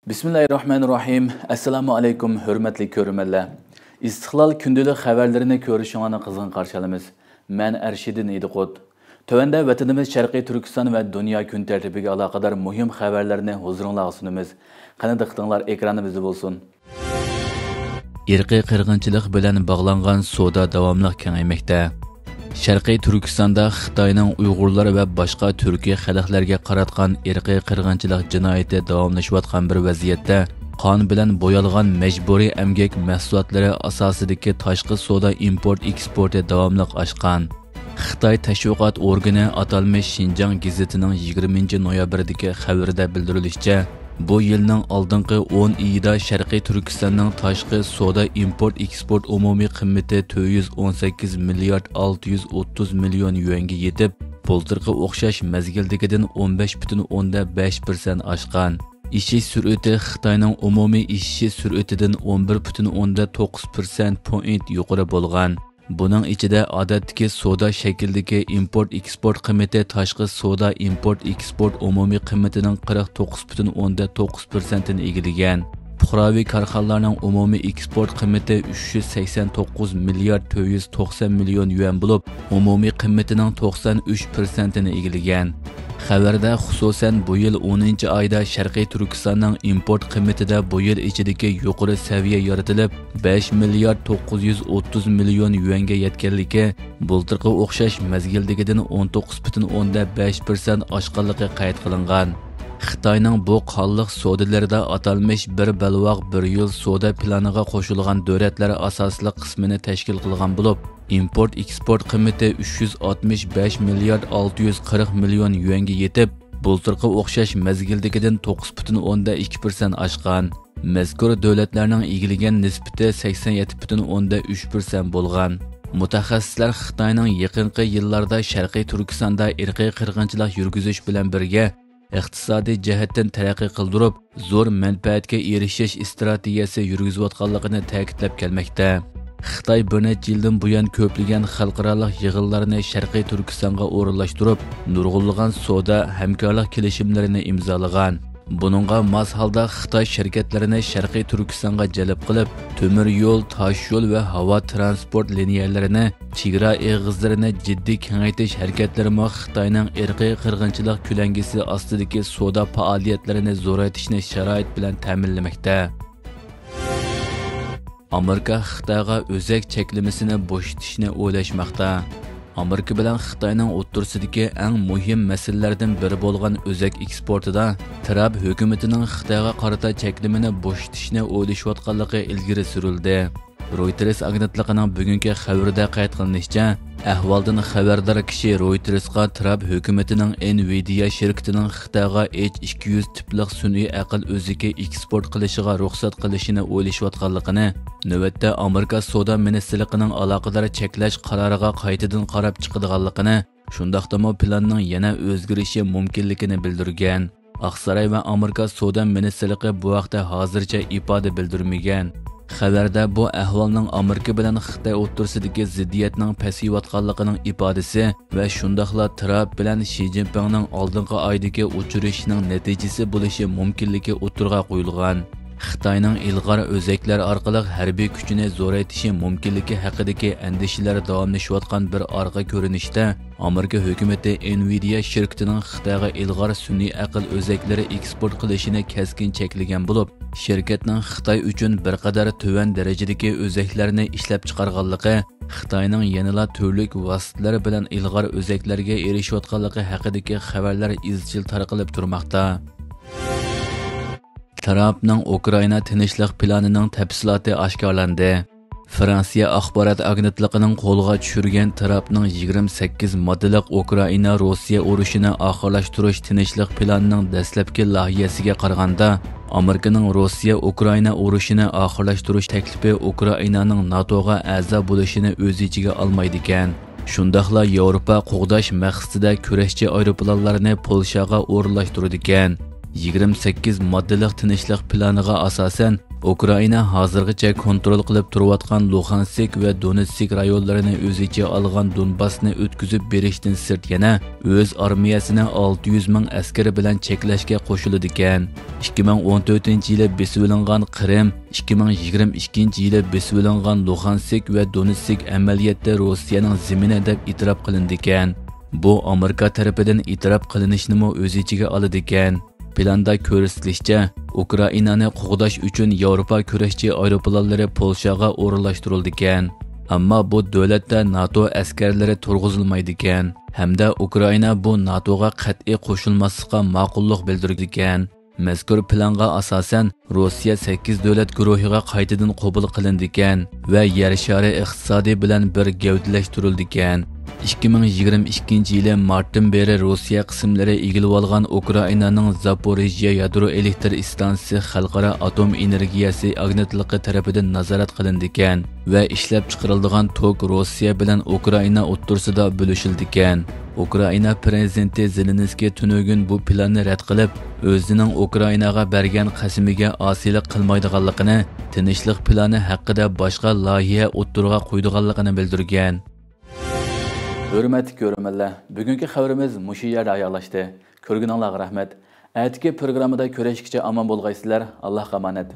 Bismillahirrahmanirrahim. Assalamu alaykum, hürmetli körümeller. İstiqlal kündülük xəbərlərini görüşünə qızğın qarşılamız. Mən Ərşidin İdiqot. Tövəndə vətənimiz Şərqi Türkistan və dünya gün tərtibiga əlaqədar mühim xəbərlərini huzurunuzga sunumuz. Qani diqqətinizlər ekranımızda bolsun. İrqi qırğınçılıq bilan bağlanğan soda davamlıq kengəyməkdə. Şərqi Türkistanda Xitayning Uyg'urlar va boshqa Türkiya xalqlariga qaratgan irqiy qirg'inchilik jinoyati davomlashayotgan bir vaziyatda qon bilan bo'yalgan majburiy emgak mahsulotlari asosidagi tashqi savdo import eksporti davomli oshgan. Xitoy tashviqot organi atalmish Xinjiang gazetining 20 noyabrdagi xabarida bildirilishicha, bu yilning oldingi 10 oyida Sharqiy Turkistonning tashqi savdo import eksport umumiy qiymati 418 milliard 630 million yuanga yetib, bultirga o'xshash mazgildagidan 15,5% oshgan. İşiş sürəti Xitayning umumiy ishish sürətidən 11,9% point yuqori bo'lgan. Buning ichida odatdagi savdo shaklidagi import eksport qiymati tashqi savdo import eksport umumiy qiymatining 49,9% ni egallagan. Puhraviy korxonalarning umumiy eksport qiymati 389 milliard 490 million yuan bo'lib, umumiy qiymatining 93% ni egallagan. Xabarda xususan bu yil 10 oyda Sharqiy Turkistonning import qiymatida bu yil ichidagi yuqori saviya yaratilib 5 milliard 930 million yuanga yetganligi, bultirga o'xshash mazgildagidan 19,5% oshganligi qayd qilingan. Xitoyning bu qonliq savdolarida atalmish bir balvoq bir yil savdo planiga qo'shilgan davlatlar asosli qismini tashkil qilgan bo'lib, import eksport qiymati 365 milliard 640 million yuanga yetib, bultirga o'xshash mazgildagidan 9,2% oshgan. Mazkur davlatlarning egillagan nisbati 87,3% bo'lgan. Mutaxassislar Xitoyning yaqinqi yillarda Sharqiy Turkistonda irqiy qirg'inchilik yurgizish bilan birga iqtisodiy jihatdan taraqqiy qildirib, zo'r manfaatga erishish strategiyasi yurgizayotganligini ta'kidlab kelmoqda. Xitoy bir necha yildan buyon ko'plagan xalqaro yig'inlarni Sharqiy Turkistonga o'rinlashtirib, nurg'unlagan savdo hamkorlik kelishimlarini imzolagan. Buningga mos holda Xitoy shirkatlarini Sharqiy Turkistonga jalb qilib, temir yo'l, tosh yo'l va havo transport liniyalarini, chegara eg'izlarini jiddiy kengaytirish harakatlarimi Xitoyning irqiy qirg'inchilik ko'langisi ostidagi savdo faoliyatlarini zo'raytirishni sharoit bilan ta'minlamoqda. Amerika Xitoyga o'zak cheklamasini bo'shatishni o'ylashmoqda. Amerika bilan Xitoyning o'rtasidagi eng muhim masalalardan biri bo'lgan o'zak eksportida Trump hukumatining Xitoyga qarata cheklamani bo'shatishni o'ylashayotganligi ilgari surildi. Reuters agentligining bugungi xabarida qayd qilinishicha, ahvoldan xabardor kishi Reutersga Trump hukumatining Nvidia shirkatining Xitoyga H200 tipliq sun'iy aql o'ziga eksport qilishiga ruxsat qilishini o'ylashayotganligini, navbatda Amerika savdo ministrligining aloqador cheklash qaroriga qaytadan qarab chiqadiganligini, shundaqdami planning yana o'zgarishi mumkinligini bildirgan. Aqsaray va Amerika savdo ministrligi bu vaqtda hozircha ifoda bildirmagan. Xabarda bu ahvolning Amerika bilan Xitoy o'rtasidagi ziddiyatning pasayayotganligining ifodasi va shundaqla Trump bilan Xi Jinpingning oldingi oydagi uchrashishining natijasi bo'lishi mumkinligi o'tirg'a qo'yilgan. Xitoyning ilg'or o'zaklar orqali harbiy kuchini zo'raytirishi mumkinligi haqidagi andishalar davomlashayotgan bir orqa ko'rinishda, Amerika hukumati Nvidia shirkatining Xitoyga ilg'or sun'iy aql o'zaklari eksport qilishini keskin cheklagan bo'lib, shirkatning Xitoy uchun bir qadar tuvan darajadagi o'zaklarni ishlab chiqarganligi, Xitoyning yanada turli vositalar bilan ilg'or o'zaklarga erishayotganligi haqidagi xabarlar izchil tarqalib turmoqda. Trumpning Ukraina tinchlik planining tafsiloti oshkorlandi. Fransiya axborot agentligining qo'lga tushirgan Trumpning 28 moddalik Ukraina Rossiya urushini oxirlashtirish tinchlik planining dastlabki loyihasiga qaraganda, Amerikaning Rossiya Ukraina urushini oxirlashtirish taklifi Ukrainaning NATOga a'zo bo'lishini o'z ichiga olmaydi ekan. Shundaqla Yevropa qo'g'dash maqsadida kurashchi aeroplanlarni Polshaga o'rinlashtirdi ekan. 28 moddalik tinchlik planiga asosan Ukraina hozirgacha kontrol qilib turayotgan Luhansk va Donetsk rayonlarini o'z ichiga olgan Donbassni o'tkazib berishdan sirt yana o'z armiyasini 600 ming askari bilan cheklashga qo'shildi ekan. 2014-yili besib olingan Qrim, 2022-yili besib olingan Luhansk va Donetsk amaliyotda Rossiyaning zimini deb e'tirof qilindi ekan. Bu Amerika tarafidan e'tirof qilinishini o'z ichiga oladi ekan. Planda ko'rsatilishicha, Ukrainani qo'g'dash uchun Yevropa kurashchi aeroplanlari Polshaga o'rinlashtirildi ekan. Ammo bu davlatda NATO askarlari turg'izilmaydi ekan, hamda Ukraina bu NATOga qat'iy qo'shilmaslikka ma'qullik bildirdi ekan. Mazkur planga asosan Rossiya 8 davlat guruhiga qaytadan qabul qilindi ekan va yer shari iqtisodiy bilan bir gavdalashtirildi ekan. 2022-yili martdan beri Rossiya qismlari egilib olgan Ukrainaning Zaporizhye yadro elektr stansiyasi xalqaro atom energiyasi agentligi tarafidan nazorat qilindi ekan va ishlab chiqariladigan tok Rossiya bilan Ukraina o'rtasida bo'lishildi ekan. Ukraina prezidenti Zelenskiy tunugun bu planni rad qilib, o'zining Ukrainaga bergan qasamiga osiylik qilmaydiganligini, tinchlik plani haqida boshqa loyiha o'ttirga qo'ydiganligini bildirgan. Hurmatli ko'ruvchilar, bugungi xabarimiz mushu yerda oyoqlashdi. Ko'rganingizga rahmat. Atigi programmada ko'rishguncha omon bo'lgaysizlar. Allohga omonat.